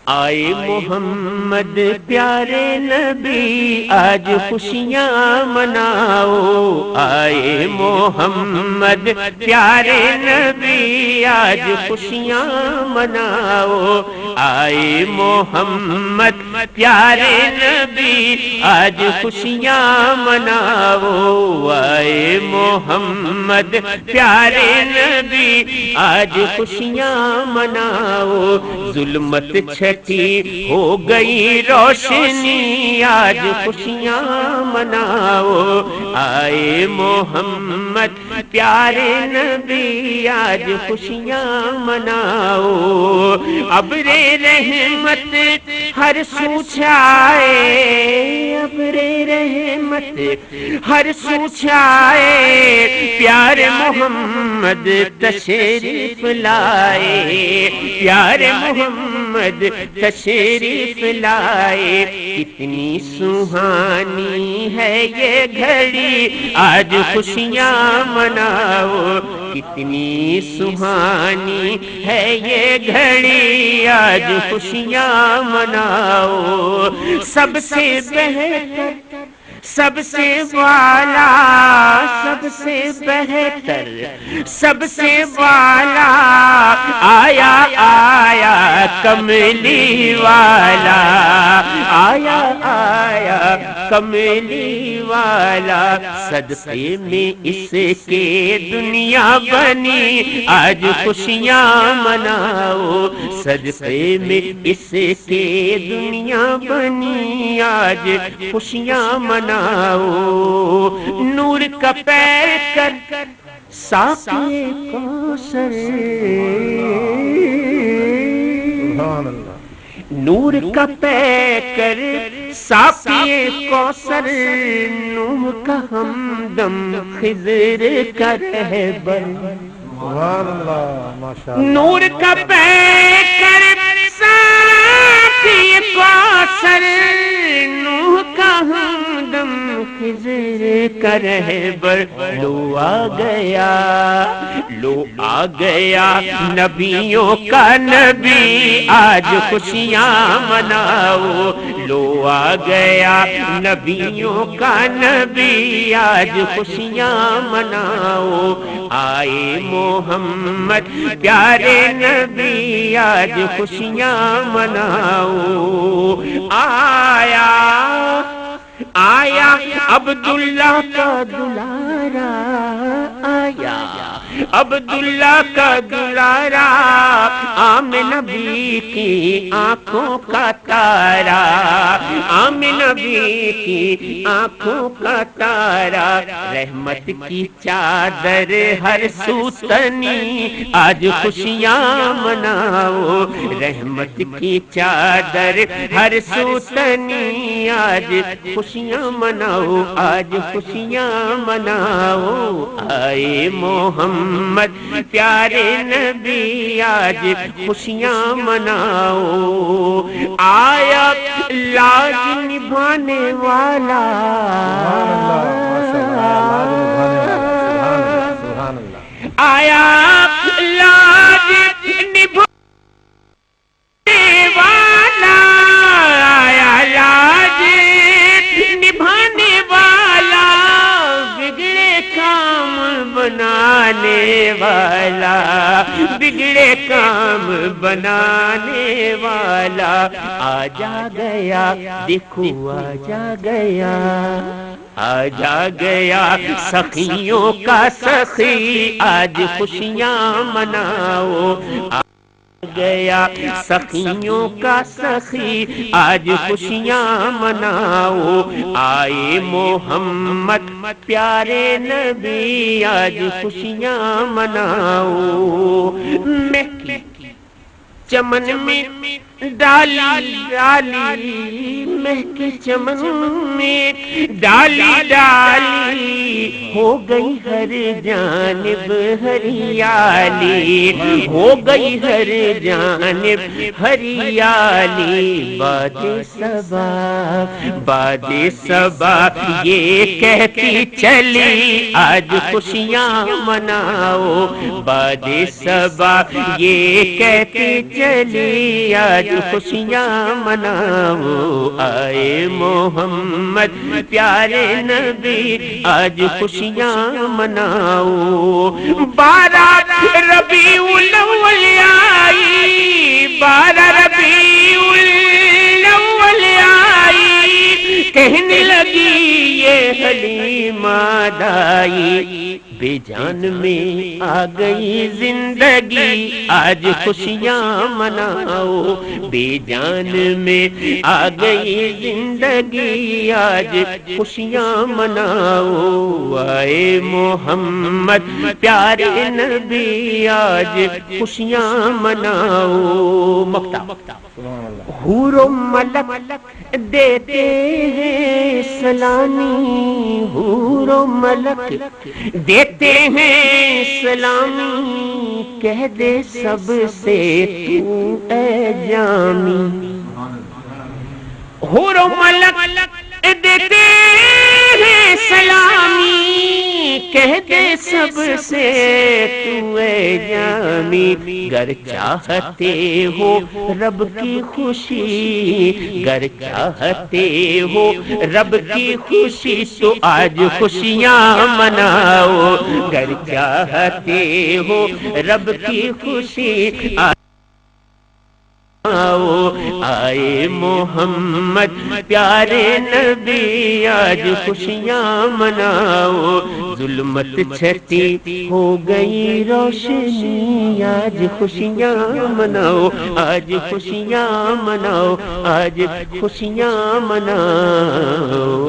آئے محمد پیارے نبی آج خوشیاں مناؤ، آئے محمد پیارے نبی آج خوشیاں مناؤ، آئے محمد پیارے نبی آج خوشیاں مناؤ، آئے محمد پیارے نبی آج خوشیاں مناؤ، ظلمت چھٹی ہو گئی روشنی آج خوشیاں مناؤ، آئے محمد پیارے نبی آج خوشیاں مناؤ، ابر رحمت ہر سو چھائے، ابر رحمت ہر سو چھائے، پیارے محمد تشریف لائے، پیارے محمد تشریف لائے، کتنی سہانی ہے یہ گھڑی آج خوشیاں مناؤ، کتنی سہانی ہے یہ گھڑی آج خوشیاں مناؤ، سب سے بہتر سب سے والا سب سے بہتر سب سے والا آیا آیا کملی والا، آیا آیا کملی والا، صدقے میں اس کے دنیا بنی آج خوشیاں مناؤ، صدقے میں اس کے دنیا بنی آج خوشیاں مناؤ، نور کا پیکر ساقی کوثر، نور کا پیکر ساقی کوثر، نوح کا ہمدم خضر کا رہبر، نور کا پیکر ساقی کوثر، نوح کا ہمدم خضر کا رہبر، لو آ گیا لو آ گیا نبیوں کا نبی آج خوشیاں مناؤ، لو آ گیا نبیوں کا نبی آج خوشیاں مناؤ، آئے محمد پیارے نبی آج خوشیاں مناؤ، آیا آیا عبداللہ کا دلارا، آیا عبداللہ کا دلارا، آمنہ نبی کی آنکھوں کا تارا، آمنہ نبی کی آنکھوں کا تارا، رحمت کی چادر ہر سو تنی آج خوشیاں مناؤ، رحمت کی چادر ہر سو تنی آج خوشیاں مناؤ، آج خوشیاں مناؤ، آئے محمد پیارے نبی آج خوشیاں مناؤ، آیا لاج نبھانے والا، آیا لاج نبھانے والا، آیا لاج نبھانے والا، بگڑے کام بنانے والا، بگڑے کام بنانے والا، آ جا گیا دیکھو آ جا گیا، آ جا گیا سخیوں کا سخی آج خوشیاں مناؤ، گیا سخیوں کا سخی آج خوشیاں مناؤ، آئے محمد پیارے نبی آج خوشیاں مناؤ، مہکی چمن میں ڈالی ڈالی، مہکی چمن میں ڈالی ڈالی، ہو گئی ہر جانب ہریالی، ہو گئی ہر جانب ہریالی، باد صبا باد صبا یہ کہتی چلی آج خوشیاں مناؤ، باد صبا یہ کہتی چلی آج خوشیاں مناؤ، آئے محمد پیارے نبی آج خوشیاں مناؤ، 12 ربیع الاول آئی، 12 ربیع الاول آئی، کہنے لگی یہ حلیمہ دائی، بے جان میں آ گئی زندگی آج خوشیاں مناؤ، بے جان میں آ گئی زندگی آج خوشیاں مناؤ، آئے محمد پیارے نبی آج خوشیاں مناؤ۔ مقطع حور و ملک دیتے ہیں سلامی، حور و ملک دیتے ہیں سلامی، کہہ دے سب سے تو اے جامی، حور و ملک دیتے ہیں سلامی، کہہ دے سب سے تو اے جامی، گر چاہتے ہو رب کی خوشی، گر چاہتے ہو رب کی خوشی تو آج خوشیاں مناؤ، گر چاہتے ہو رب کی خوشی آئے محمد پیارے نبی آج خوشیاں مناؤ، ظلمت چھٹی ہو گئی روشنی آج خوشیاں مناؤ، آج خوشیاں مناؤ، آج خوشیاں مناؤ۔